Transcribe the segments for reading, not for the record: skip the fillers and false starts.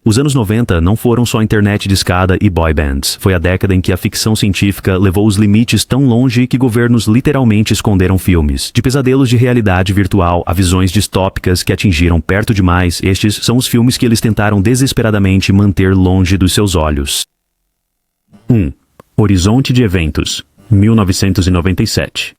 Os anos 90 não foram só internet discada e boy bands. Foi a década em que a ficção científica levou os limites tão longe que governos literalmente esconderam filmes. De pesadelos de realidade virtual a visões distópicas que atingiram perto demais, estes são os filmes que eles tentaram desesperadamente manter longe dos seus olhos. 1. Horizonte de Eventos, 1997.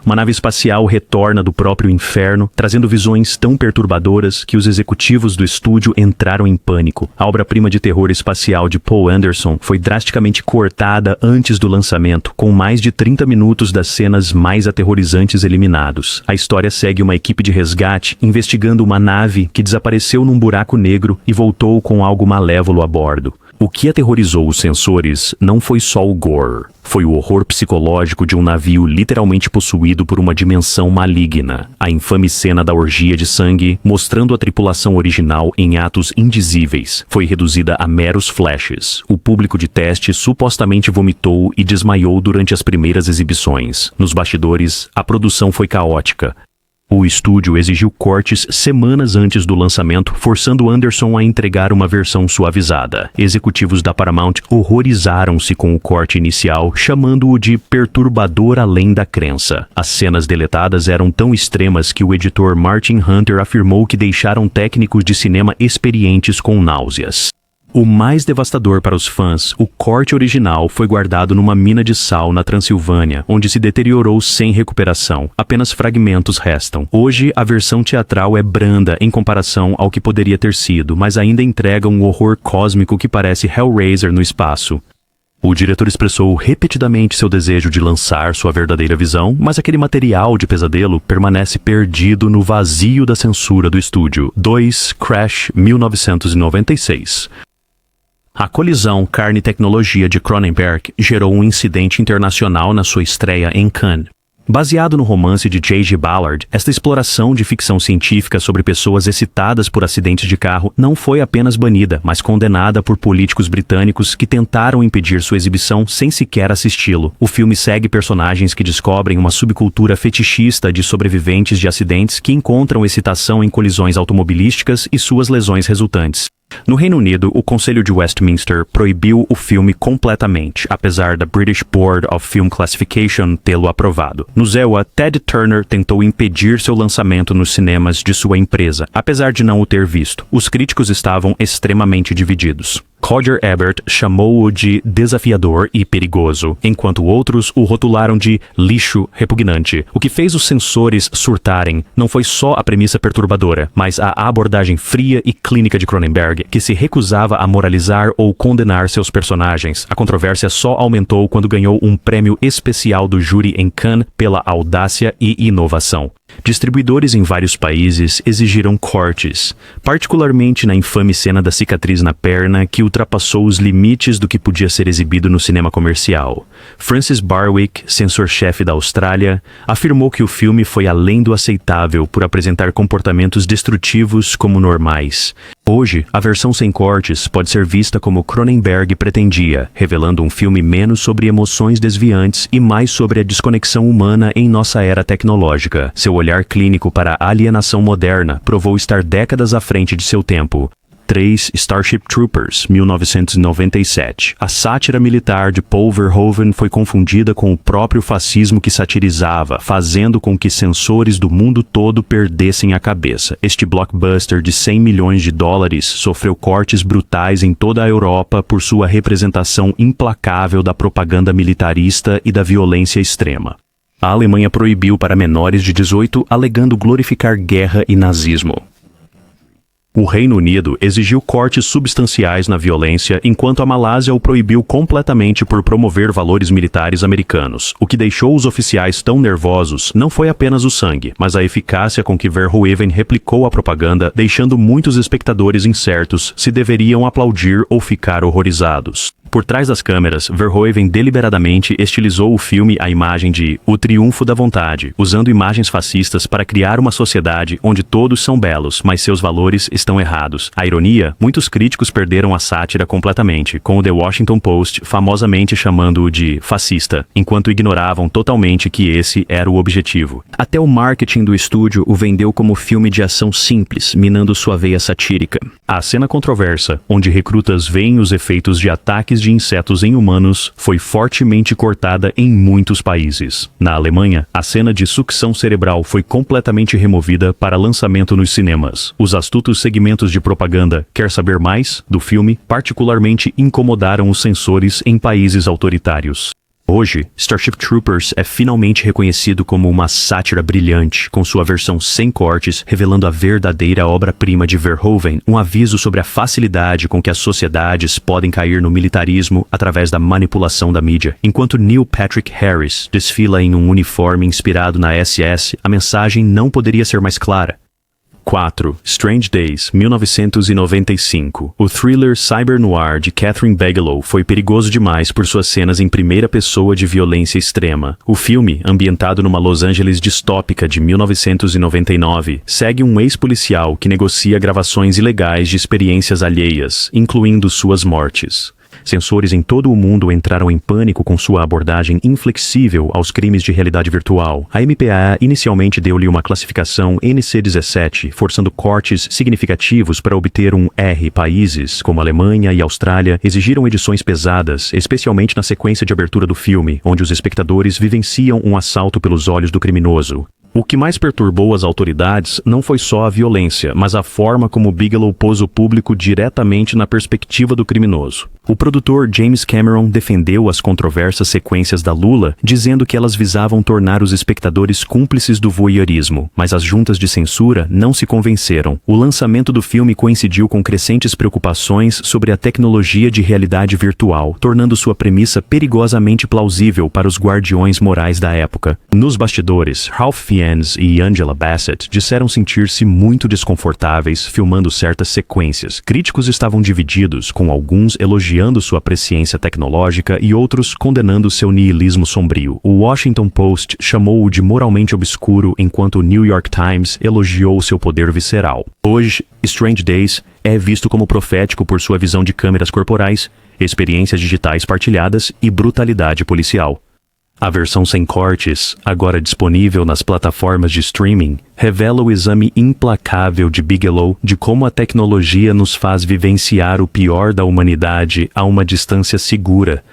Uma nave espacial retorna do próprio inferno, trazendo visões tão perturbadoras que os executivos do estúdio entraram em pânico. A obra-prima de terror espacial de Paul Anderson foi drasticamente cortada antes do lançamento, com mais de 30 minutos das cenas mais aterrorizantes eliminados. A história segue uma equipe de resgate investigando uma nave que desapareceu num buraco negro e voltou com algo malévolo a bordo. O que aterrorizou os sensores não foi só o gore, foi o horror psicológico de um navio literalmente possuído por uma dimensão maligna. A infame cena da orgia de sangue, mostrando a tripulação original em atos indizíveis, foi reduzida a meros flashes. O público de teste supostamente vomitou e desmaiou durante as primeiras exibições. Nos bastidores, a produção foi caótica. O estúdio exigiu cortes semanas antes do lançamento, forçando Anderson a entregar uma versão suavizada. Executivos da Paramount horrorizaram-se com o corte inicial, chamando-o de perturbador além da crença. As cenas deletadas eram tão extremas que o editor Martin Hunter afirmou que deixaram técnicos de cinema experientes com náuseas. O mais devastador para os fãs, o corte original foi guardado numa mina de sal na Transilvânia, onde se deteriorou sem recuperação. Apenas fragmentos restam. Hoje, a versão teatral é branda em comparação ao que poderia ter sido, mas ainda entrega um horror cósmico que parece Hellraiser no espaço. O diretor expressou repetidamente seu desejo de lançar sua verdadeira visão, mas aquele material de pesadelo permanece perdido no vazio da censura do estúdio. 2. Crash, 1996. A colisão carne-tecnologia de Cronenberg gerou um incidente internacional na sua estreia em Cannes. Baseado no romance de J.G. Ballard, esta exploração de ficção científica sobre pessoas excitadas por acidentes de carro não foi apenas banida, mas condenada por políticos britânicos que tentaram impedir sua exibição sem sequer assisti-lo. O filme segue personagens que descobrem uma subcultura fetichista de sobreviventes de acidentes que encontram excitação em colisões automobilísticas e suas lesões resultantes. No Reino Unido, o Conselho de Westminster proibiu o filme completamente, apesar da British Board of Film Classification tê-lo aprovado. No ZEWA, Ted Turner tentou impedir seu lançamento nos cinemas de sua empresa, apesar de não o ter visto. Os críticos estavam extremamente divididos. Roger Ebert chamou-o de desafiador e perigoso, enquanto outros o rotularam de lixo repugnante. O que fez os censores surtarem não foi só a premissa perturbadora, mas a abordagem fria e clínica de Cronenberg, que se recusava a moralizar ou condenar seus personagens. A controvérsia só aumentou quando ganhou um prêmio especial do júri em Cannes pela audácia e inovação. Distribuidores em vários países exigiram cortes, particularmente na infame cena da cicatriz na perna que ultrapassou os limites do que podia ser exibido no cinema comercial. Francis Barwick, censor-chefe da Austrália, afirmou que o filme foi além do aceitável por apresentar comportamentos destrutivos como normais. Hoje, a versão sem cortes pode ser vista como Cronenberg pretendia, revelando um filme menos sobre emoções desviantes e mais sobre a desconexão humana em nossa era tecnológica. Seu olhar clínico para a alienação moderna provou estar décadas à frente de seu tempo. 3. Starship Troopers, 1997. A sátira militar de Paul Verhoeven foi confundida com o próprio fascismo que satirizava, fazendo com que censores do mundo todo perdessem a cabeça. Este blockbuster de 100 milhões de dólares sofreu cortes brutais em toda a Europa por sua representação implacável da propaganda militarista e da violência extrema. A Alemanha proibiu para menores de 18, alegando glorificar guerra e nazismo. O Reino Unido exigiu cortes substanciais na violência, enquanto a Malásia o proibiu completamente por promover valores militares americanos. O que deixou os oficiais tão nervosos não foi apenas o sangue, mas a eficácia com que Verhoeven replicou a propaganda, deixando muitos espectadores incertos se deveriam aplaudir ou ficar horrorizados. Por trás das câmeras, Verhoeven deliberadamente estilizou o filme à imagem de O Triunfo da Vontade, usando imagens fascistas para criar uma sociedade onde todos são belos, mas seus valores estão errados. A ironia, muitos críticos perderam a sátira completamente, com o The Washington Post famosamente chamando-o de fascista, enquanto ignoravam totalmente que esse era o objetivo. Até o marketing do estúdio o vendeu como filme de ação simples, minando sua veia satírica. A cena controversa, onde recrutas veem os efeitos de ataques de insetos em humanos, foi fortemente cortada em muitos países. Na Alemanha, a cena de sucção cerebral foi completamente removida para lançamento nos cinemas. Os astutos segmentos de propaganda "Quer saber mais?" do filme particularmente incomodaram os censores em países autoritários. Hoje, Starship Troopers é finalmente reconhecido como uma sátira brilhante, com sua versão sem cortes, revelando a verdadeira obra-prima de Verhoeven, um aviso sobre a facilidade com que as sociedades podem cair no militarismo através da manipulação da mídia. Enquanto Neil Patrick Harris desfila em um uniforme inspirado na SS, a mensagem não poderia ser mais clara. 4. Strange Days, 1995. O thriller cyber-noir de Catherine Bigelow foi perigoso demais por suas cenas em primeira pessoa de violência extrema. O filme, ambientado numa Los Angeles distópica de 1999, segue um ex-policial que negocia gravações ilegais de experiências alheias, incluindo suas mortes. Sensores em todo o mundo entraram em pânico com sua abordagem inflexível aos crimes de realidade virtual. A MPAA inicialmente deu-lhe uma classificação NC-17, forçando cortes significativos para obter um R. Países, como Alemanha e Austrália, exigiram edições pesadas, especialmente na sequência de abertura do filme, onde os espectadores vivenciam um assalto pelos olhos do criminoso. O que mais perturbou as autoridades não foi só a violência, mas a forma como Bigelow pôs o público diretamente na perspectiva do criminoso. O produtor James Cameron defendeu as controversas sequências da Lula, dizendo que elas visavam tornar os espectadores cúmplices do voyeurismo, mas as juntas de censura não se convenceram. O lançamento do filme coincidiu com crescentes preocupações sobre a tecnologia de realidade virtual, tornando sua premissa perigosamente plausível para os guardiões morais da época. Nos bastidores, Ralph Fiennes e Angela Bassett disseram sentir-se muito desconfortáveis filmando certas sequências. Críticos estavam divididos, com alguns elogiando sua presciência tecnológica e outros condenando seu niilismo sombrio. O Washington Post chamou-o de moralmente obscuro, enquanto o New York Times elogiou seu poder visceral. Hoje, Strange Days é visto como profético por sua visão de câmeras corporais, experiências digitais partilhadas e brutalidade policial. A versão sem cortes, agora disponível nas plataformas de streaming, revela o exame implacável de Bigelow de como a tecnologia nos faz vivenciar o pior da humanidade a uma distância segura,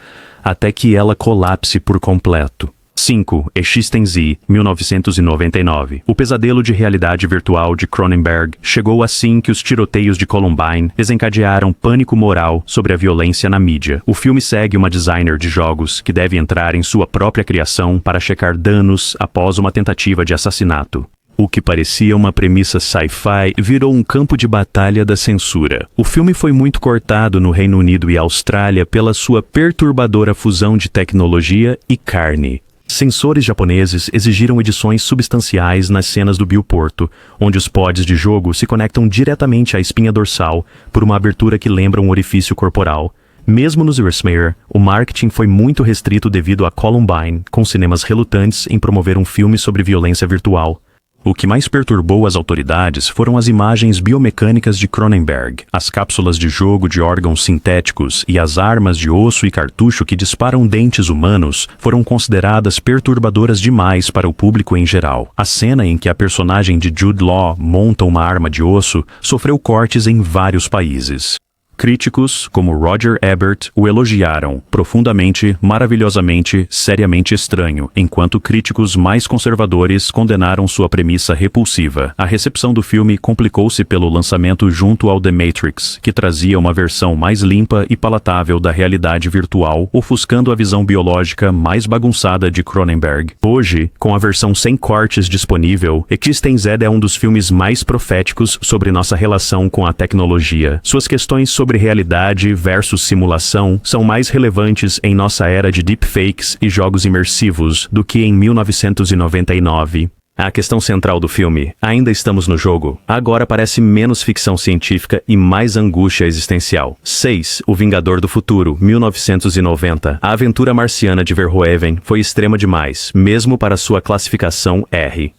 até que ela colapse por completo. 5. Existen-Z, 1999. O pesadelo de realidade virtual de Cronenberg chegou assim que os tiroteios de Columbine desencadearam pânico moral sobre a violência na mídia. O filme segue uma designer de jogos que deve entrar em sua própria criação para checar danos após uma tentativa de assassinato. O que parecia uma premissa sci-fi virou um campo de batalha da censura. O filme foi muito cortado no Reino Unido e Austrália pela sua perturbadora fusão de tecnologia e carne. Censores japoneses exigiram edições substanciais nas cenas do bioporto, onde os pods de jogo se conectam diretamente à espinha dorsal por uma abertura que lembra um orifício corporal. Mesmo nos Earthsmear, o marketing foi muito restrito devido a Columbine, com cinemas relutantes em promover um filme sobre violência virtual. O que mais perturbou as autoridades foram as imagens biomecânicas de Cronenberg, as cápsulas de jogo de órgãos sintéticos e as armas de osso e cartucho que disparam dentes humanos foram consideradas perturbadoras demais para o público em geral. A cena em que a personagem de Jude Law monta uma arma de osso sofreu cortes em vários países. Críticos, como Roger Ebert, o elogiaram, profundamente, maravilhosamente, seriamente estranho, enquanto críticos mais conservadores condenaram sua premissa repulsiva. A recepção do filme complicou-se pelo lançamento junto ao The Matrix, que trazia uma versão mais limpa e palatável da realidade virtual, ofuscando a visão biológica mais bagunçada de Cronenberg. Hoje, com a versão sem cortes disponível, Existen-Z é um dos filmes mais proféticos sobre nossa relação com a tecnologia. Suas questões sobre realidade versus simulação são mais relevantes em nossa era de deepfakes e jogos imersivos do que em 1999. A questão central do filme, ainda estamos no jogo, agora parece menos ficção científica e mais angústia existencial. 6. O Vingador do Futuro, 1990. A aventura marciana de Verhoeven foi extrema demais, mesmo para sua classificação R.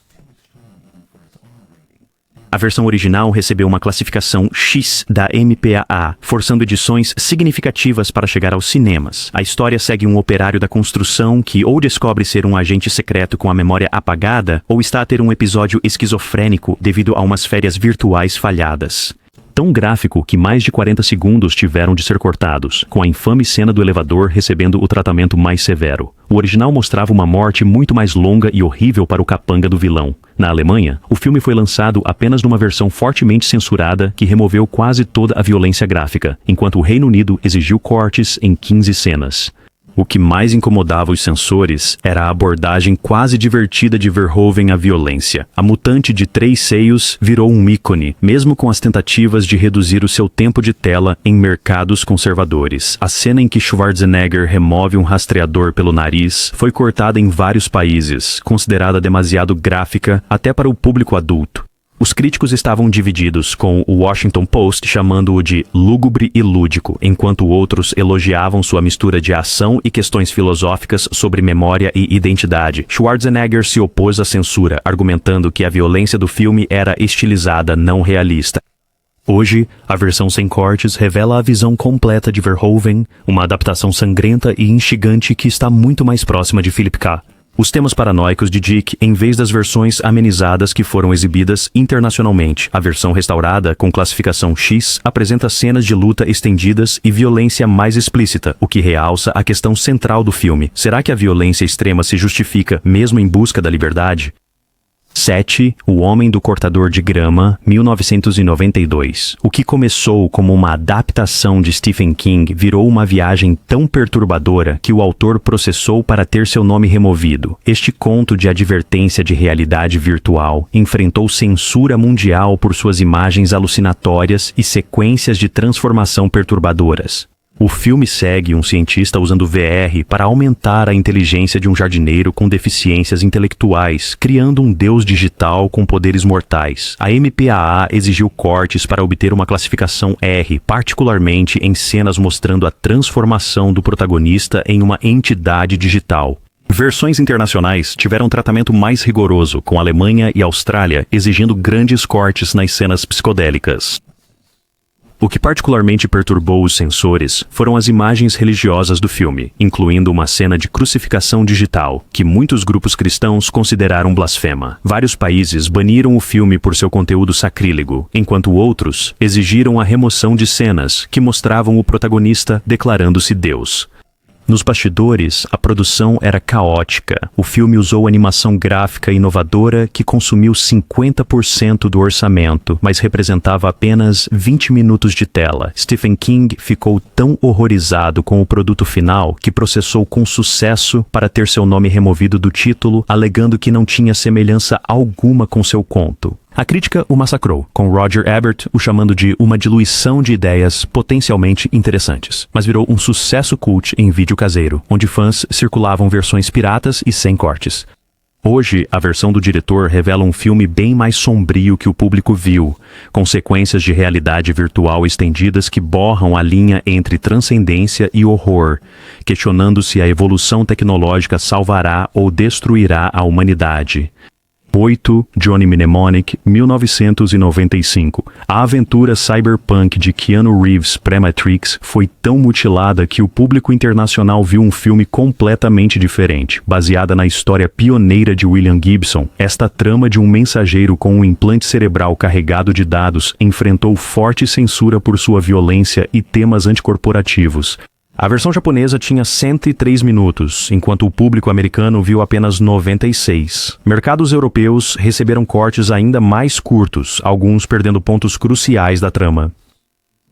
A versão original recebeu uma classificação X da MPAA, forçando edições significativas para chegar aos cinemas. A história segue um operário da construção que ou descobre ser um agente secreto com a memória apagada, ou está a ter um episódio esquizofrênico devido a umas férias virtuais falhadas. Tão gráfico que mais de 40 segundos tiveram de ser cortados, com a infame cena do elevador recebendo o tratamento mais severo. O original mostrava uma morte muito mais longa e horrível para o capanga do vilão. Na Alemanha, o filme foi lançado apenas numa versão fortemente censurada que removeu quase toda a violência gráfica, enquanto o Reino Unido exigiu cortes em 15 cenas. O que mais incomodava os censores era a abordagem quase divertida de Verhoeven à violência. A mutante de 3 seios virou um ícone, mesmo com as tentativas de reduzir o seu tempo de tela em mercados conservadores. A cena em que Schwarzenegger remove um rastreador pelo nariz foi cortada em vários países, considerada demasiado gráfica até para o público adulto. Os críticos estavam divididos, com o Washington Post chamando-o de lúgubre e lúdico, enquanto outros elogiavam sua mistura de ação e questões filosóficas sobre memória e identidade. Schwarzenegger se opôs à censura, argumentando que a violência do filme era estilizada, não realista. Hoje, a versão sem cortes revela a visão completa de Verhoeven, uma adaptação sangrenta e instigante que está muito mais próxima de Philip K. Os temas paranoicos de Dick em vez das versões amenizadas que foram exibidas internacionalmente. A versão restaurada, com classificação X, apresenta cenas de luta estendidas e violência mais explícita, o que realça a questão central do filme. Será que a violência extrema se justifica mesmo em busca da liberdade? 7. O Homem do Cortador de Grama, 1992. O que começou como uma adaptação de Stephen King virou uma viagem tão perturbadora que o autor processou para ter seu nome removido. Este conto de advertência de realidade virtual enfrentou censura mundial por suas imagens alucinatórias e sequências de transformação perturbadoras. O filme segue um cientista usando VR para aumentar a inteligência de um jardineiro com deficiências intelectuais, criando um deus digital com poderes mortais. A MPAA exigiu cortes para obter uma classificação R, particularmente em cenas mostrando a transformação do protagonista em uma entidade digital. Versões internacionais tiveram tratamento mais rigoroso, com Alemanha e Austrália exigindo grandes cortes nas cenas psicodélicas. O que particularmente perturbou os censores foram as imagens religiosas do filme, incluindo uma cena de crucificação digital, que muitos grupos cristãos consideraram blasfema. Vários países baniram o filme por seu conteúdo sacrílego, enquanto outros exigiram a remoção de cenas que mostravam o protagonista declarando-se Deus. Nos bastidores, a produção era caótica. O filme usou animação gráfica inovadora que consumiu 50% do orçamento, mas representava apenas 20 minutos de tela. Stephen King ficou tão horrorizado com o produto final que processou com sucesso para ter seu nome removido do título, alegando que não tinha semelhança alguma com seu conto. A crítica o massacrou, com Roger Ebert o chamando de uma diluição de ideias potencialmente interessantes, mas virou um sucesso cult em vídeo caseiro, onde fãs circulavam versões piratas e sem cortes. Hoje, a versão do diretor revela um filme bem mais sombrio que o público viu, com sequências de realidade virtual estendidas que borram a linha entre transcendência e horror, questionando se a evolução tecnológica salvará ou destruirá a humanidade. 8. Johnny Mnemonic, 1995. A aventura cyberpunk de Keanu Reeves pré-Matrix foi tão mutilada que o público internacional viu um filme completamente diferente. Baseada na história pioneira de William Gibson, esta trama de um mensageiro com um implante cerebral carregado de dados enfrentou forte censura por sua violência e temas anticorporativos. A versão japonesa tinha 103 minutos, enquanto o público americano viu apenas 96. Mercados europeus receberam cortes ainda mais curtos, alguns perdendo pontos cruciais da trama.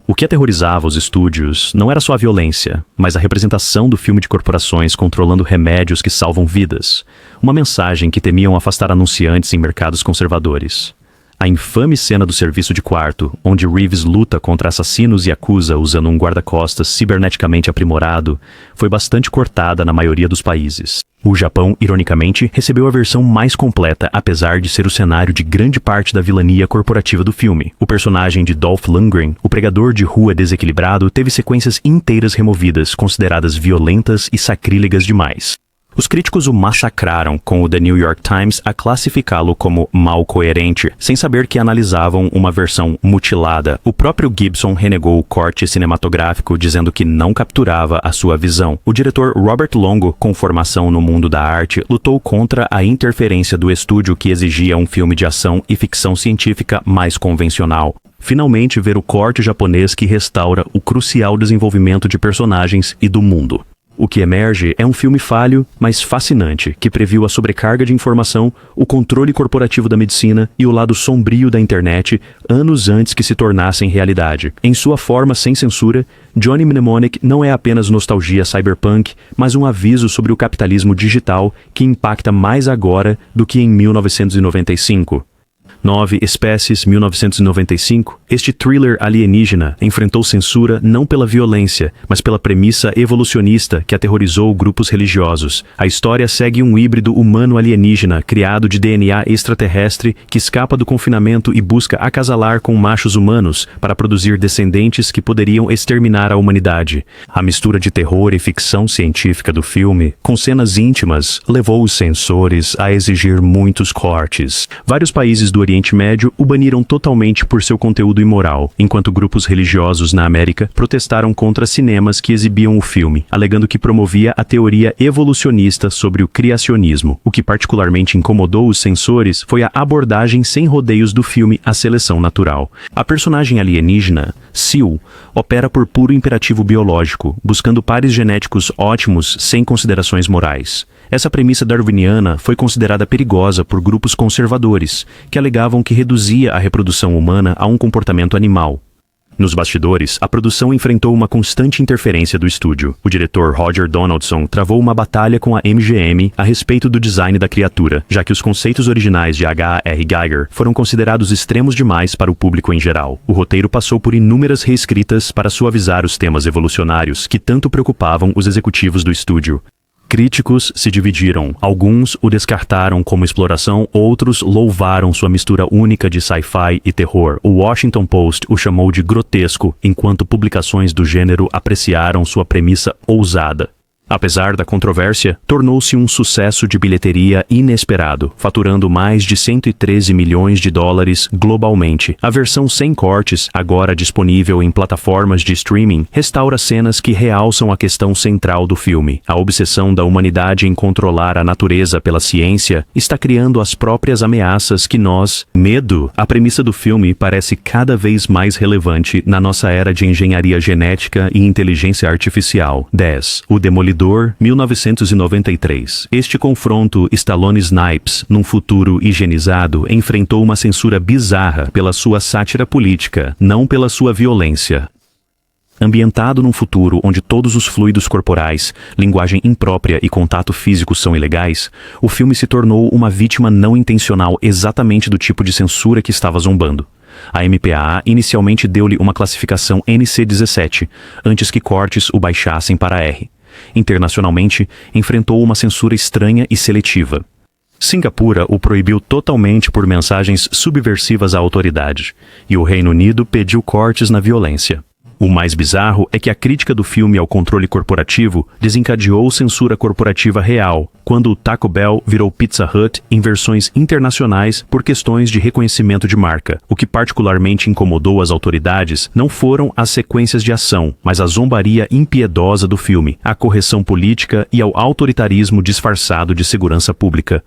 O que aterrorizava os estúdios não era só a violência, mas a representação do filme de corporações controlando remédios que salvam vidas, uma mensagem que temiam afastar anunciantes em mercados conservadores. A infame cena do serviço de quarto, onde Reeves luta contra assassinos e acusa usando um guarda-costas ciberneticamente aprimorado, foi bastante cortada na maioria dos países. O Japão, ironicamente, recebeu a versão mais completa, apesar de ser o cenário de grande parte da vilania corporativa do filme. O personagem de Dolph Lundgren, o pregador de rua desequilibrado, teve sequências inteiras removidas, consideradas violentas e sacrílegas demais. Os críticos o massacraram, com o The New York Times a classificá-lo como mal coerente, sem saber que analisavam uma versão mutilada. O próprio Gibson renegou o corte cinematográfico, dizendo que não capturava a sua visão. O diretor Robert Longo, com formação no mundo da arte, lutou contra a interferência do estúdio que exigia um filme de ação e ficção científica mais convencional. Finalmente ver o corte japonês que restaura o crucial desenvolvimento de personagens e do mundo. O que emerge é um filme falho, mas fascinante, que previu a sobrecarga de informação, o controle corporativo da medicina e o lado sombrio da internet anos antes que se tornassem realidade. Em sua forma sem censura, Johnny Mnemonic não é apenas nostalgia cyberpunk, mas um aviso sobre o capitalismo digital que impacta mais agora do que em 1995. 9 Espécies, 1995, este thriller alienígena enfrentou censura não pela violência, mas pela premissa evolucionista que aterrorizou grupos religiosos. A história segue um híbrido humano-alienígena criado de DNA extraterrestre que escapa do confinamento e busca acasalar com machos humanos para produzir descendentes que poderiam exterminar a humanidade. A mistura de terror e ficção científica do filme, com cenas íntimas, levou os censores a exigir muitos cortes. Vários países do Oriente Médio o baniram totalmente por seu conteúdo imoral, enquanto grupos religiosos na América protestaram contra cinemas que exibiam o filme, alegando que promovia a teoria evolucionista sobre o criacionismo. O que particularmente incomodou os censores foi a abordagem sem rodeios do filme à seleção natural. A personagem alienígena, Sil, opera por puro imperativo biológico, buscando pares genéticos ótimos sem considerações morais. Essa premissa darwiniana foi considerada perigosa por grupos conservadores, que alegavam que reduzia a reprodução humana a um comportamento animal. Nos bastidores, a produção enfrentou uma constante interferência do estúdio. O diretor Roger Donaldson travou uma batalha com a MGM a respeito do design da criatura, já que os conceitos originais de H.R. Giger foram considerados extremos demais para o público em geral. O roteiro passou por inúmeras reescritas para suavizar os temas evolucionários que tanto preocupavam os executivos do estúdio. Críticos se dividiram. Alguns o descartaram como exploração, outros louvaram sua mistura única de sci-fi e terror. O Washington Post o chamou de grotesco, enquanto publicações do gênero apreciaram sua premissa ousada. Apesar da controvérsia, tornou-se um sucesso de bilheteria inesperado, faturando mais de 113 milhões de dólares globalmente. A versão sem cortes, agora disponível em plataformas de streaming, restaura cenas que realçam a questão central do filme. A obsessão da humanidade em controlar a natureza pela ciência está criando as próprias ameaças que nós... Medo! A premissa do filme parece cada vez mais relevante na nossa era de engenharia genética e inteligência artificial. 10. O Demolidor, 1993. Este confronto Stallone Snipes, num futuro higienizado, enfrentou uma censura bizarra pela sua sátira política, não pela sua violência. Ambientado num futuro onde todos os fluidos corporais, linguagem imprópria e contato físico são ilegais, o filme se tornou uma vítima não intencional exatamente do tipo de censura que estava zombando. A MPAA inicialmente deu-lhe uma classificação NC-17, antes que cortes o baixassem para R. Internacionalmente, enfrentou uma censura estranha e seletiva. Singapura o proibiu totalmente por mensagens subversivas à autoridade, e o Reino Unido pediu cortes na violência. O mais bizarro é que a crítica do filme ao controle corporativo desencadeou censura corporativa real, quando o Taco Bell virou Pizza Hut em versões internacionais por questões de reconhecimento de marca. O que particularmente incomodou as autoridades não foram as sequências de ação, mas a zombaria impiedosa do filme, a correção política e ao autoritarismo disfarçado de segurança pública.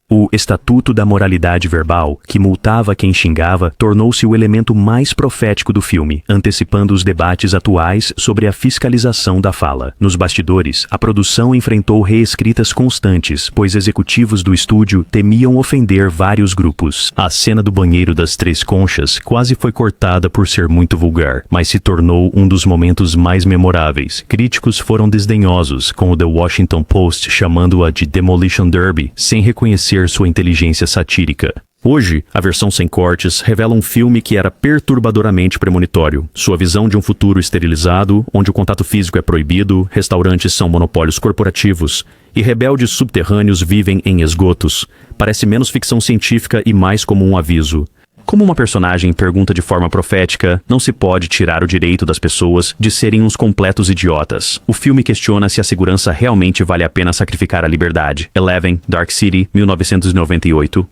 O Estatuto da Moralidade Verbal, que multava quem xingava, tornou-se o elemento mais profético do filme, antecipando os debates atuais sobre a fiscalização da fala. Nos bastidores, a produção enfrentou reescritas constantes, pois executivos do estúdio temiam ofender vários grupos. A cena do banheiro das Três Conchas quase foi cortada por ser muito vulgar, mas se tornou um dos momentos mais memoráveis. Críticos foram desdenhosos, com o The Washington Post chamando-a de Demolition Derby, sem reconhecer sua inteligência satírica. Hoje, a versão sem cortes revela um filme que era perturbadoramente premonitório. Sua visão de um futuro esterilizado, onde o contato físico é proibido, restaurantes são monopólios corporativos e rebeldes subterrâneos vivem em esgotos, parece menos ficção científica e mais como um aviso. Como uma personagem pergunta de forma profética, não se pode tirar o direito das pessoas de serem uns completos idiotas. O filme questiona se a segurança realmente vale a pena sacrificar a liberdade. Eleven, Dark City, 1998.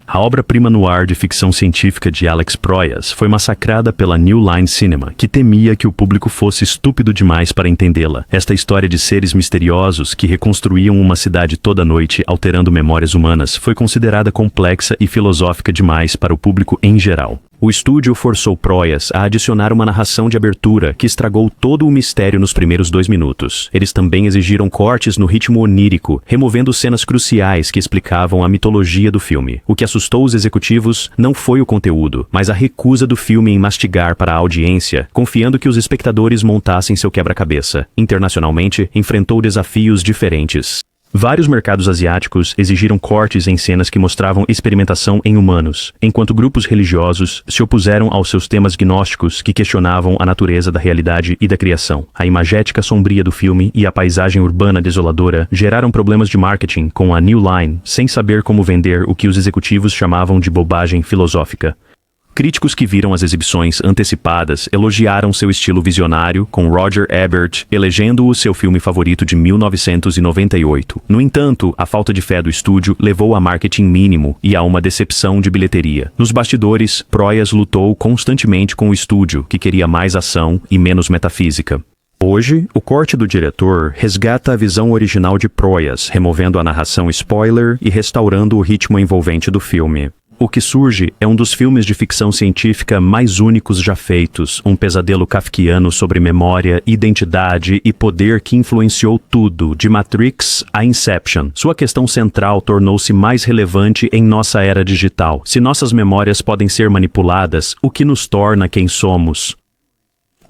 A obra-prima noir de ficção científica de Alex Proyas foi massacrada pela New Line Cinema, que temia que o público fosse estúpido demais para entendê-la. Esta história de seres misteriosos que reconstruíam uma cidade toda noite, alterando memórias humanas, foi considerada complexa e filosófica demais para o público em geral. O estúdio forçou Proyas a adicionar uma narração de abertura que estragou todo o mistério nos primeiros 2 minutos. Eles também exigiram cortes no ritmo onírico, removendo cenas cruciais que explicavam a mitologia do filme. O que assustou os executivos não foi o conteúdo, mas a recusa do filme em mastigar para a audiência, confiando que os espectadores montassem seu quebra-cabeça. Internacionalmente, enfrentou desafios diferentes. Vários mercados asiáticos exigiram cortes em cenas que mostravam experimentação em humanos, enquanto grupos religiosos se opuseram aos seus temas gnósticos que questionavam a natureza da realidade e da criação. A imagética sombria do filme e a paisagem urbana desoladora geraram problemas de marketing com a New Line, sem saber como vender o que os executivos chamavam de bobagem filosófica. Críticos que viram as exibições antecipadas elogiaram seu estilo visionário, com Roger Ebert elegendo-o seu filme favorito de 1998. No entanto, a falta de fé do estúdio levou a marketing mínimo e a uma decepção de bilheteria. Nos bastidores, Proyas lutou constantemente com o estúdio, que queria mais ação e menos metafísica. Hoje, o corte do diretor resgata a visão original de Proyas, removendo a narração spoiler e restaurando o ritmo envolvente do filme. O que surge é um dos filmes de ficção científica mais únicos já feitos, um pesadelo kafkiano sobre memória, identidade e poder que influenciou tudo, de Matrix a Inception. Sua questão central tornou-se mais relevante em nossa era digital. Se nossas memórias podem ser manipuladas, o que nos torna quem somos?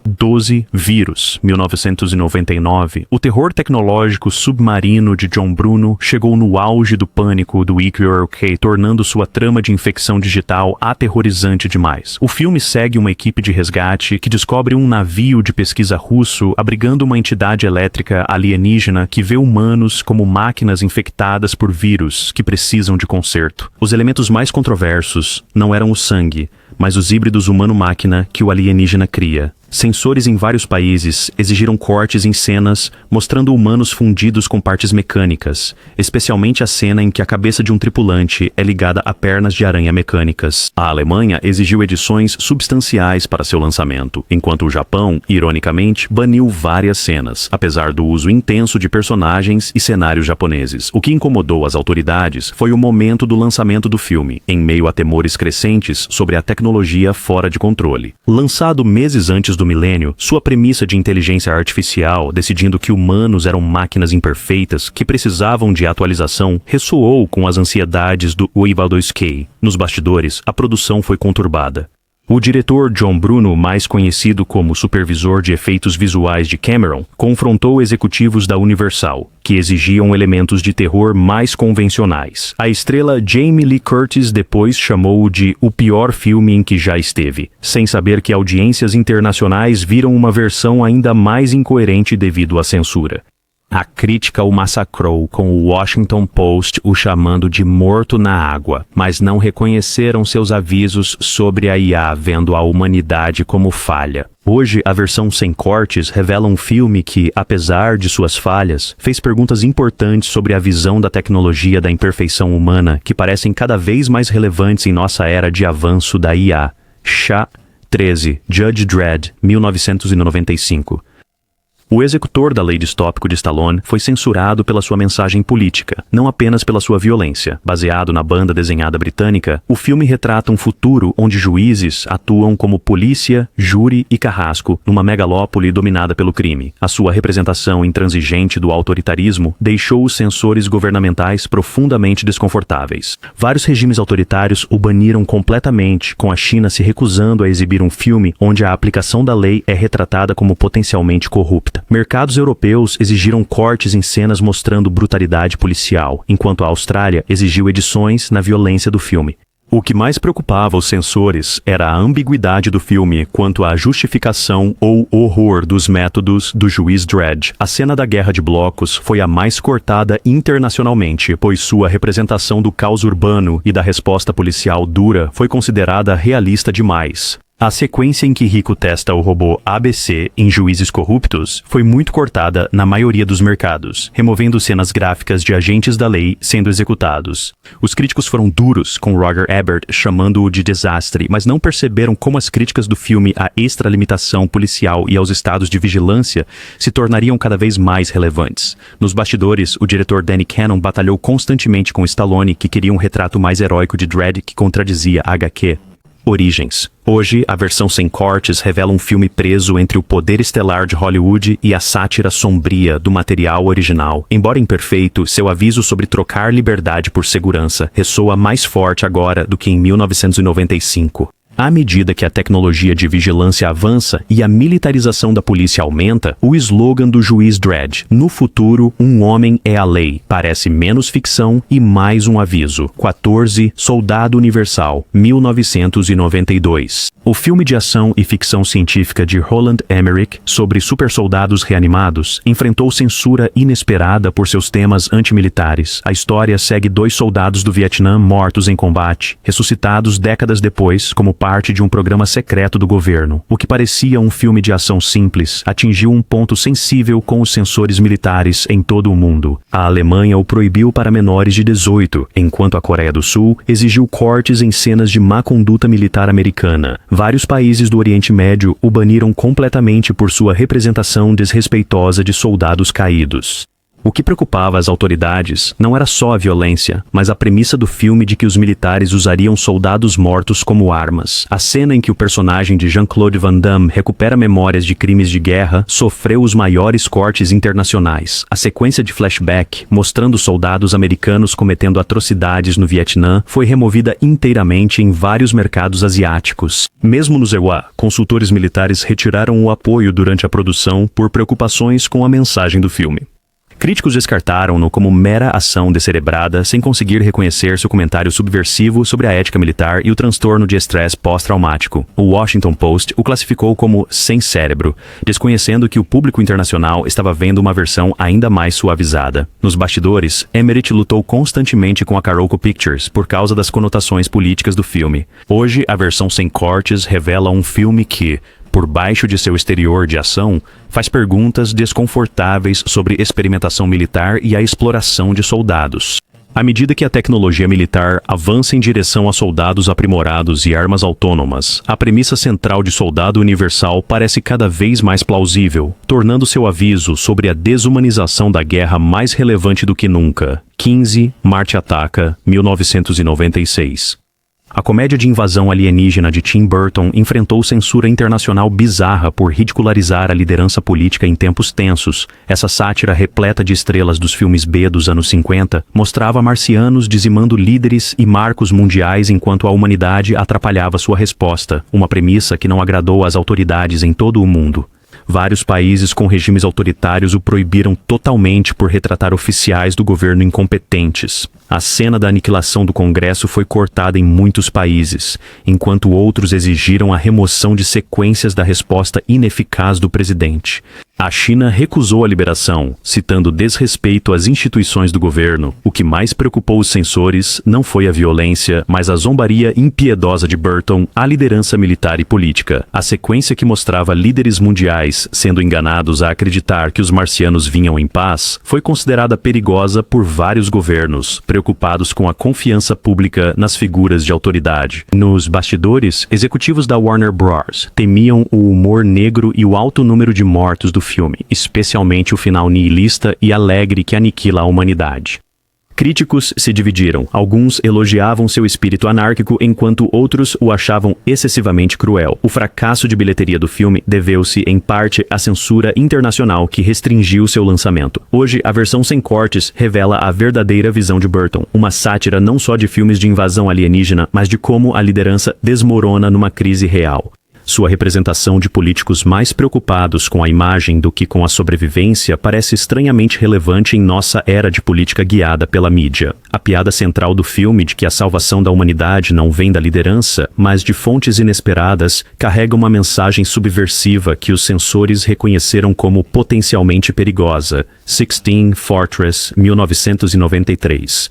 12 Vírus, 1999. O terror tecnológico submarino de John Bruno chegou no auge do pânico do IQRK, tornando sua trama de infecção digital aterrorizante demais. O filme segue uma equipe de resgate que descobre um navio de pesquisa russo abrigando uma entidade elétrica alienígena que vê humanos como máquinas infectadas por vírus que precisam de conserto. Os elementos mais controversos não eram o sangue, mas os híbridos humano-máquina que o alienígena cria. Sensores em vários países exigiram cortes em cenas mostrando humanos fundidos com partes mecânicas, especialmente a cena em que a cabeça de um tripulante é ligada a pernas de aranha mecânicas. A Alemanha exigiu edições substanciais para seu lançamento, enquanto o Japão, ironicamente, baniu várias cenas, apesar do uso intenso de personagens e cenários japoneses. O que incomodou as autoridades foi o momento do lançamento do filme, em meio a temores crescentes sobre a tecnologia fora de controle. Lançado meses antes do milênio, sua premissa de inteligência artificial, decidindo que humanos eram máquinas imperfeitas que precisavam de atualização, ressoou com as ansiedades do Wojciechowski. Nos bastidores, a produção foi conturbada. O diretor John Bruno, mais conhecido como supervisor de efeitos visuais de Cameron, confrontou executivos da Universal, que exigiam elementos de terror mais convencionais. A estrela Jamie Lee Curtis depois chamou-o de o pior filme em que já esteve, sem saber que audiências internacionais viram uma versão ainda mais incoerente devido à censura. A crítica o massacrou, com o Washington Post o chamando de morto na água, mas não reconheceram seus avisos sobre a IA, vendo a humanidade como falha. Hoje, a versão sem cortes revela um filme que, apesar de suas falhas, fez perguntas importantes sobre a visão da tecnologia da imperfeição humana que parecem cada vez mais relevantes em nossa era de avanço da IA. Sha 13, Judge Dredd, 1995. O executor da lei distópico de Stallone foi censurado pela sua mensagem política, não apenas pela sua violência. Baseado na banda desenhada britânica, o filme retrata um futuro onde juízes atuam como polícia, júri e carrasco numa megalópole dominada pelo crime. A sua representação intransigente do autoritarismo deixou os censores governamentais profundamente desconfortáveis. Vários regimes autoritários o baniram completamente, com a China se recusando a exibir um filme onde a aplicação da lei é retratada como potencialmente corrupta. Mercados europeus exigiram cortes em cenas mostrando brutalidade policial, enquanto a Austrália exigiu edições na violência do filme. O que mais preocupava os censores era a ambiguidade do filme quanto à justificação ou horror dos métodos do juiz Dredd. A cena da guerra de blocos foi a mais cortada internacionalmente, pois sua representação do caos urbano e da resposta policial dura foi considerada realista demais. A sequência em que Rico testa o robô ABC em Juízes Corruptos foi muito cortada na maioria dos mercados, removendo cenas gráficas de agentes da lei sendo executados. Os críticos foram duros com Roger Ebert chamando-o de desastre, mas não perceberam como as críticas do filme à extralimitação policial e aos estados de vigilância se tornariam cada vez mais relevantes. Nos bastidores, o diretor Danny Cannon batalhou constantemente com Stallone, que queria um retrato mais heróico de Dredd que contradizia a HQ. Origens. Hoje, a versão sem cortes revela um filme preso entre o poder estelar de Hollywood e a sátira sombria do material original. Embora imperfeito, seu aviso sobre trocar liberdade por segurança ressoa mais forte agora do que em 1995. À medida que a tecnologia de vigilância avança e a militarização da polícia aumenta, o slogan do juiz Dredd, "No futuro, um homem é a lei", parece menos ficção e mais um aviso. 14, Soldado Universal, 1992. O filme de ação e ficção científica de Roland Emmerich sobre supersoldados reanimados enfrentou censura inesperada por seus temas antimilitares. A história segue 2 soldados do Vietnã mortos em combate, ressuscitados décadas depois como parte de um programa secreto do governo. O que parecia um filme de ação simples atingiu um ponto sensível com os censores militares em todo o mundo. A Alemanha o proibiu para menores de 18, enquanto a Coreia do Sul exigiu cortes em cenas de má conduta militar americana. Vários países do Oriente Médio o baniram completamente por sua representação desrespeitosa de soldados caídos. O que preocupava as autoridades não era só a violência, mas a premissa do filme de que os militares usariam soldados mortos como armas. A cena em que o personagem de Jean-Claude Van Damme recupera memórias de crimes de guerra sofreu os maiores cortes internacionais. A sequência de flashback, mostrando soldados americanos cometendo atrocidades no Vietnã, foi removida inteiramente em vários mercados asiáticos. Mesmo no ZEUA, consultores militares retiraram o apoio durante a produção por preocupações com a mensagem do filme. Críticos descartaram-no como mera ação descerebrada sem conseguir reconhecer seu comentário subversivo sobre a ética militar e o transtorno de estresse pós-traumático. O Washington Post o classificou como sem cérebro, desconhecendo que o público internacional estava vendo uma versão ainda mais suavizada. Nos bastidores, Emmerich lutou constantemente com a Carolco Pictures por causa das conotações políticas do filme. Hoje, a versão sem cortes revela um filme que, por baixo de seu exterior de ação, faz perguntas desconfortáveis sobre experimentação militar e a exploração de soldados. À medida que a tecnologia militar avança em direção a soldados aprimorados e armas autônomas, a premissa central de Soldado Universal parece cada vez mais plausível, tornando seu aviso sobre a desumanização da guerra mais relevante do que nunca. 15, Marte Ataca, 1996. A comédia de invasão alienígena de Tim Burton enfrentou censura internacional bizarra por ridicularizar a liderança política em tempos tensos. Essa sátira repleta de estrelas dos filmes B dos anos 50 mostrava marcianos dizimando líderes e marcos mundiais enquanto a humanidade atrapalhava sua resposta, uma premissa que não agradou às autoridades em todo o mundo. Vários países com regimes autoritários o proibiram totalmente por retratar oficiais do governo incompetentes. A cena da aniquilação do Congresso foi cortada em muitos países, enquanto outros exigiram a remoção de sequências da resposta ineficaz do presidente. A China recusou a liberação, citando desrespeito às instituições do governo. O que mais preocupou os censores não foi a violência, mas a zombaria impiedosa de Burton à liderança militar e política. A sequência que mostrava líderes mundiais sendo enganados a acreditar que os marcianos vinham em paz foi considerada perigosa por vários governos, preocupados com a confiança pública nas figuras de autoridade. Nos bastidores, executivos da Warner Bros. Temiam o humor negro e o alto número de mortos do filme, especialmente o final nihilista e alegre que aniquila a humanidade. Críticos se dividiram. Alguns elogiavam seu espírito anárquico, enquanto outros o achavam excessivamente cruel. O fracasso de bilheteria do filme deveu-se, em parte, à censura internacional que restringiu seu lançamento. Hoje, a versão sem cortes revela a verdadeira visão de Burton, uma sátira não só de filmes de invasão alienígena, mas de como a liderança desmorona numa crise real. Sua representação de políticos mais preocupados com a imagem do que com a sobrevivência parece estranhamente relevante em nossa era de política guiada pela mídia. A piada central do filme de que a salvação da humanidade não vem da liderança, mas de fontes inesperadas, carrega uma mensagem subversiva que os censores reconheceram como potencialmente perigosa. 16 Fortress, 1993.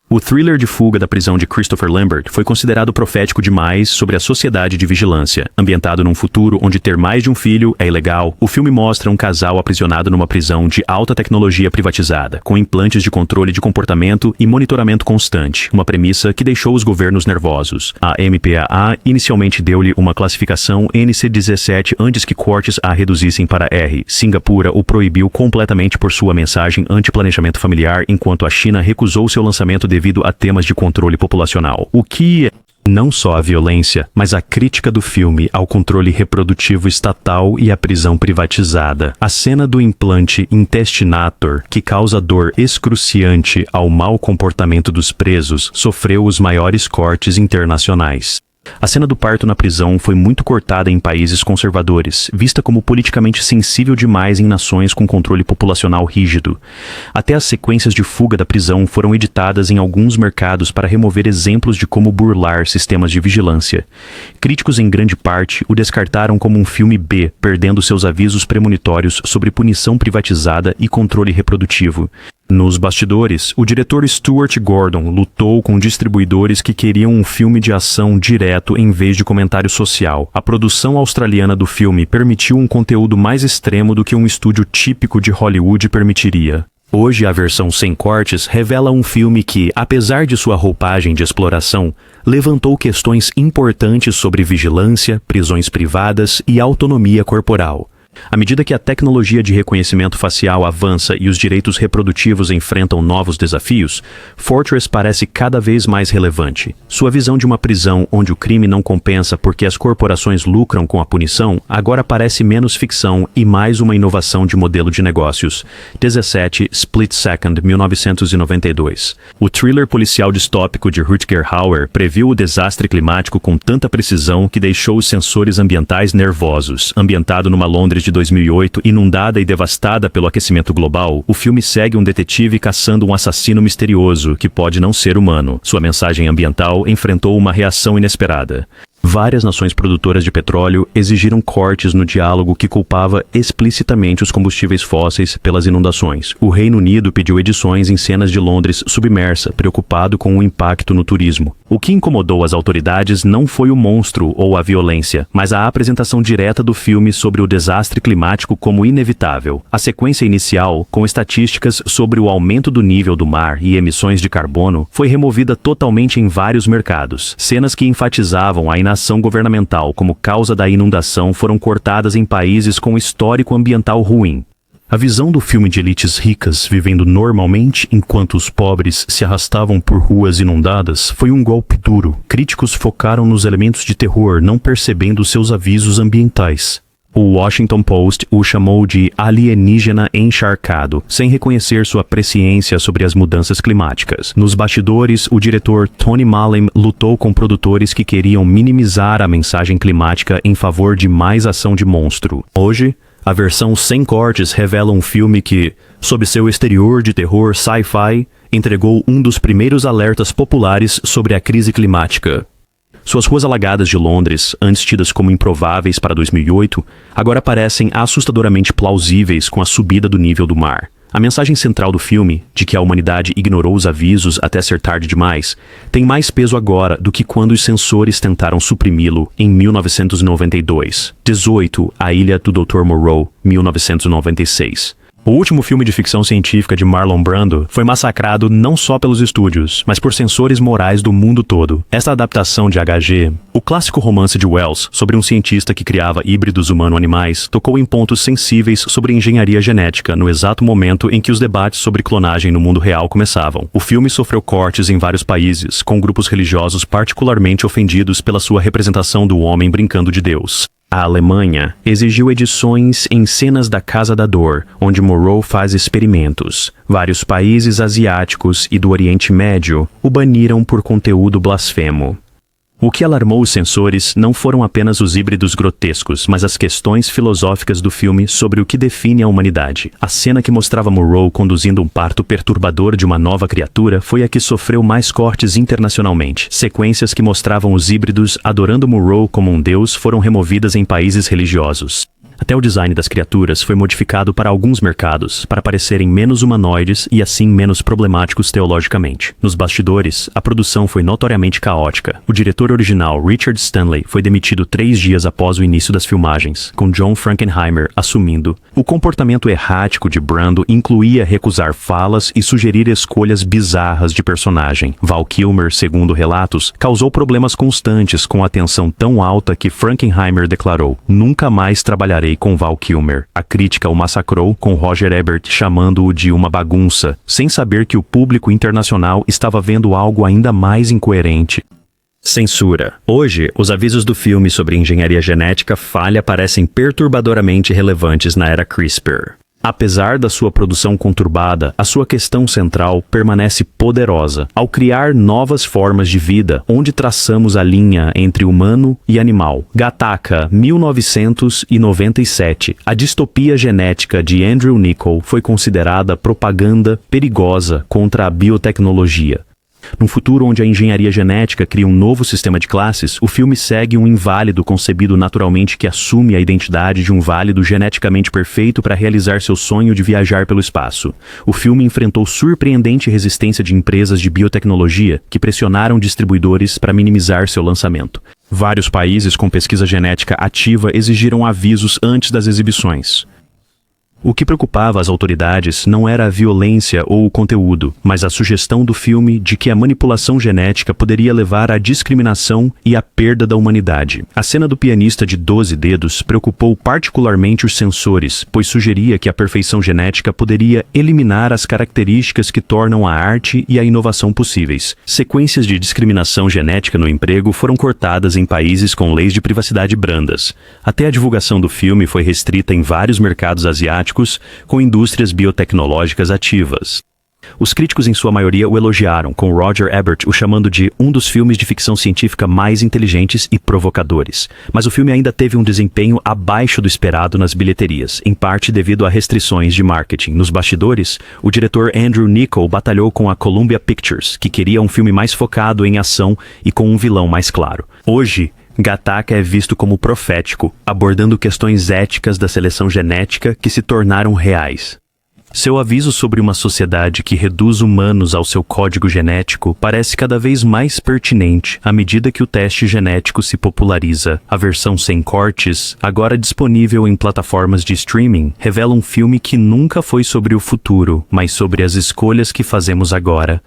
O thriller de fuga da prisão de Christopher Lambert foi considerado profético demais sobre a sociedade de vigilância. Ambientado num futuro onde ter mais de um filho é ilegal, o filme mostra um casal aprisionado numa prisão de alta tecnologia privatizada, com implantes de controle de comportamento e monitoramento constante, uma premissa que deixou os governos nervosos. A MPAA inicialmente deu-lhe uma classificação NC-17 antes que cortes a reduzissem para R. Singapura o proibiu completamente por sua mensagem anti-planejamento familiar, enquanto a China recusou seu lançamento devido a temas de controle populacional. O que é não só a violência, mas a crítica do filme ao controle reprodutivo estatal e à prisão privatizada. A cena do implante intestinator, que causa dor excruciante ao mau comportamento dos presos, sofreu os maiores cortes internacionais. A cena do parto na prisão foi muito cortada em países conservadores, vista como politicamente sensível demais em nações com controle populacional rígido. Até as sequências de fuga da prisão foram editadas em alguns mercados para remover exemplos de como burlar sistemas de vigilância. Críticos em grande parte o descartaram como um filme B, perdendo seus avisos premonitórios sobre punição privatizada e controle reprodutivo. Nos bastidores, o diretor Stuart Gordon lutou com distribuidores que queriam um filme de ação direto em vez de comentário social. A produção australiana do filme permitiu um conteúdo mais extremo do que um estúdio típico de Hollywood permitiria. Hoje, a versão sem cortes revela um filme que, apesar de sua roupagem de exploração, levantou questões importantes sobre vigilância, prisões privadas e autonomia corporal. À medida que a tecnologia de reconhecimento facial avança e os direitos reprodutivos enfrentam novos desafios, Fortress parece cada vez mais relevante. Sua visão de uma prisão onde o crime não compensa porque as corporações lucram com a punição agora parece menos ficção e mais uma inovação de modelo de negócios. 17 Split Second, 1992. O thriller policial distópico de Rutger Hauer previu o desastre climático com tanta precisão que deixou os sensores ambientais nervosos. Ambientado numa Londres de 2008, inundada e devastada pelo aquecimento global, o filme segue um detetive caçando um assassino misterioso que pode não ser humano. Sua mensagem ambiental enfrentou uma reação inesperada. Várias nações produtoras de petróleo exigiram cortes no diálogo que culpava explicitamente os combustíveis fósseis pelas inundações. O Reino Unido pediu edições em cenas de Londres submersa, preocupado com o impacto no turismo. O que incomodou as autoridades não foi o monstro ou a violência, mas a apresentação direta do filme sobre o desastre climático como inevitável. A sequência inicial, com estatísticas sobre o aumento do nível do mar e emissões de carbono, foi removida totalmente em vários mercados. Cenas que enfatizavam a inação governamental como causa da inundação foram cortadas em países com histórico ambiental ruim. A visão do filme de elites ricas vivendo normalmente enquanto os pobres se arrastavam por ruas inundadas foi um golpe duro. Críticos focaram nos elementos de terror, não percebendo seus avisos ambientais. O Washington Post o chamou de alienígena encharcado, sem reconhecer sua presciência sobre as mudanças climáticas. Nos bastidores, o diretor Tony Malem lutou com produtores que queriam minimizar a mensagem climática em favor de mais ação de monstro. Hoje, a versão sem cortes revela um filme que, sob seu exterior de terror sci-fi, entregou um dos primeiros alertas populares sobre a crise climática. Suas ruas alagadas de Londres, antes tidas como improváveis para 2008, agora parecem assustadoramente plausíveis com a subida do nível do mar. A mensagem central do filme, de que a humanidade ignorou os avisos até ser tarde demais, tem mais peso agora do que quando os censores tentaram suprimi-lo em 1992. 18. A Ilha do Dr. Moreau, 1996. O último filme de ficção científica de Marlon Brando foi massacrado não só pelos estúdios, mas por censores morais do mundo todo. Esta adaptação de HG, o clássico romance de Wells sobre um cientista que criava híbridos humano-animais, tocou em pontos sensíveis sobre engenharia genética no exato momento em que os debates sobre clonagem no mundo real começavam. O filme sofreu cortes em vários países, com grupos religiosos particularmente ofendidos pela sua representação do homem brincando de Deus. A Alemanha exigiu edições em cenas da Casa da Dor, onde Moreau faz experimentos. Vários países asiáticos e do Oriente Médio o baniram por conteúdo blasfemo. O que alarmou os censores não foram apenas os híbridos grotescos, mas as questões filosóficas do filme sobre o que define a humanidade. A cena que mostrava Monroe conduzindo um parto perturbador de uma nova criatura foi a que sofreu mais cortes internacionalmente. Sequências que mostravam os híbridos adorando Monroe como um deus foram removidas em países religiosos. Até o design das criaturas foi modificado para alguns mercados, para parecerem menos humanoides e assim menos problemáticos teologicamente. Nos bastidores, a produção foi notoriamente caótica. O diretor original, Richard Stanley, foi demitido 3 dias após o início das filmagens, com John Frankenheimer assumindo. O comportamento errático de Brando incluía recusar falas e sugerir escolhas bizarras de personagem. Val Kilmer, segundo relatos, causou problemas constantes com a tensão tão alta que Frankenheimer declarou: "Nunca mais trabalharei com Val Kilmer." A crítica o massacrou, com Roger Ebert chamando-o de uma bagunça, sem saber que o público internacional estava vendo algo ainda mais incoerente. Censura. Hoje, os avisos do filme sobre engenharia genética falha parecem perturbadoramente relevantes na era CRISPR. Apesar da sua produção conturbada, a sua questão central permanece poderosa. Ao criar novas formas de vida, onde traçamos a linha entre humano e animal. Gattaca, 1997. A distopia genética de Andrew Niccol foi considerada propaganda perigosa contra a biotecnologia. Num futuro onde a engenharia genética cria um novo sistema de classes, o filme segue um inválido concebido naturalmente que assume a identidade de um válido geneticamente perfeito para realizar seu sonho de viajar pelo espaço. O filme enfrentou surpreendente resistência de empresas de biotecnologia que pressionaram distribuidores para minimizar seu lançamento. Vários países com pesquisa genética ativa exigiram avisos antes das exibições. O que preocupava as autoridades não era a violência ou o conteúdo, mas a sugestão do filme de que a manipulação genética poderia levar à discriminação e à perda da humanidade. A cena do pianista de 12 dedos preocupou particularmente os censores, pois sugeria que a perfeição genética poderia eliminar as características que tornam a arte e a inovação possíveis. Sequências de discriminação genética no emprego foram cortadas em países com leis de privacidade brandas. Até a divulgação do filme foi restrita em vários mercados asiáticos, com indústrias biotecnológicas ativas. Os críticos em sua maioria o elogiaram, com Roger Ebert o chamando de um dos filmes de ficção científica mais inteligentes e provocadores. Mas o filme ainda teve um desempenho abaixo do esperado nas bilheterias, em parte devido a restrições de marketing. Nos bastidores, o diretor Andrew Niccol batalhou com a Columbia Pictures, que queria um filme mais focado em ação e com um vilão mais claro. Hoje, Gattaca é visto como profético, abordando questões éticas da seleção genética que se tornaram reais. Seu aviso sobre uma sociedade que reduz humanos ao seu código genético parece cada vez mais pertinente à medida que o teste genético se populariza. A versão sem cortes, agora disponível em plataformas de streaming, revela um filme que nunca foi sobre o futuro, mas sobre as escolhas que fazemos agora.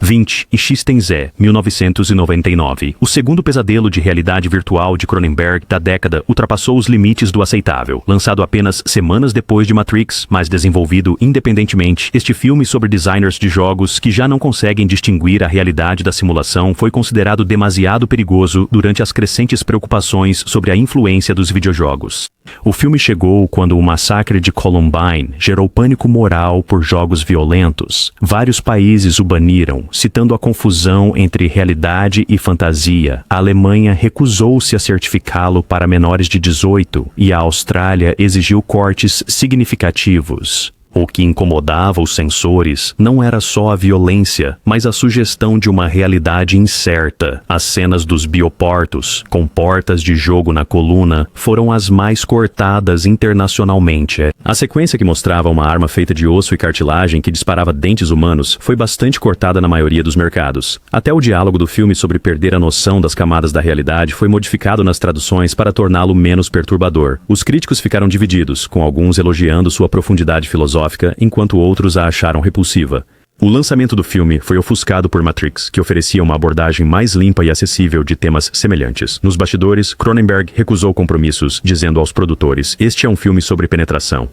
20 e X-Tenzé, 1999. O segundo pesadelo de realidade virtual de Cronenberg da década ultrapassou os limites do aceitável. Lançado apenas semanas depois de Matrix, mas desenvolvido independentemente, este filme sobre designers de jogos que já não conseguem distinguir a realidade da simulação foi considerado demasiado perigoso durante as crescentes preocupações sobre a influência dos videojogos. O filme chegou quando o massacre de Columbine gerou pânico moral por jogos violentos. Vários países o baniram, citando a confusão entre realidade e fantasia. A Alemanha recusou-se a certificá-lo para menores de 18 e a Austrália exigiu cortes significativos. O que incomodava os censores não era só a violência, mas a sugestão de uma realidade incerta. As cenas dos bioportos, com portas de jogo na coluna, foram as mais cortadas internacionalmente. A sequência que mostrava uma arma feita de osso e cartilagem que disparava dentes humanos foi bastante cortada na maioria dos mercados. Até o diálogo do filme sobre perder a noção das camadas da realidade foi modificado nas traduções para torná-lo menos perturbador. Os críticos ficaram divididos, com alguns elogiando sua profundidade filosófica, enquanto outros a acharam repulsiva. O lançamento do filme foi ofuscado por Matrix, que oferecia uma abordagem mais limpa e acessível de temas semelhantes. Nos bastidores, Cronenberg recusou compromissos, dizendo aos produtores: "Este é um filme sobre penetração."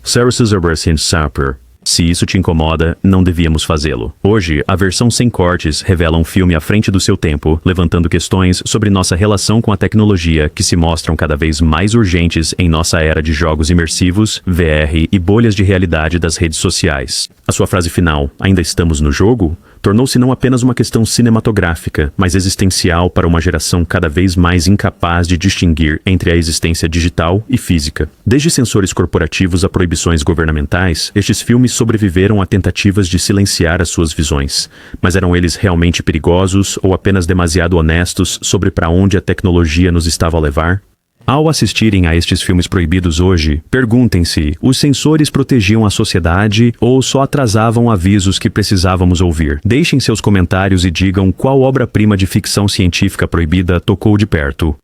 Sarah Silverstein Sapper: "Se isso te incomoda, não devíamos fazê-lo." Hoje, a versão sem cortes revela um filme à frente do seu tempo, levantando questões sobre nossa relação com a tecnologia que se mostram cada vez mais urgentes em nossa era de jogos imersivos, VR e bolhas de realidade das redes sociais. A sua frase final, "Ainda estamos no jogo?", tornou-se não apenas uma questão cinematográfica, mas existencial para uma geração cada vez mais incapaz de distinguir entre a existência digital e física. Desde censores corporativos a proibições governamentais, estes filmes sobreviveram a tentativas de silenciar as suas visões. Mas eram eles realmente perigosos ou apenas demasiado honestos sobre para onde a tecnologia nos estava a levar? Ao assistirem a estes filmes proibidos hoje, perguntem-se: os censores protegiam a sociedade ou só atrasavam avisos que precisávamos ouvir? Deixem seus comentários e digam qual obra-prima de ficção científica proibida tocou de perto.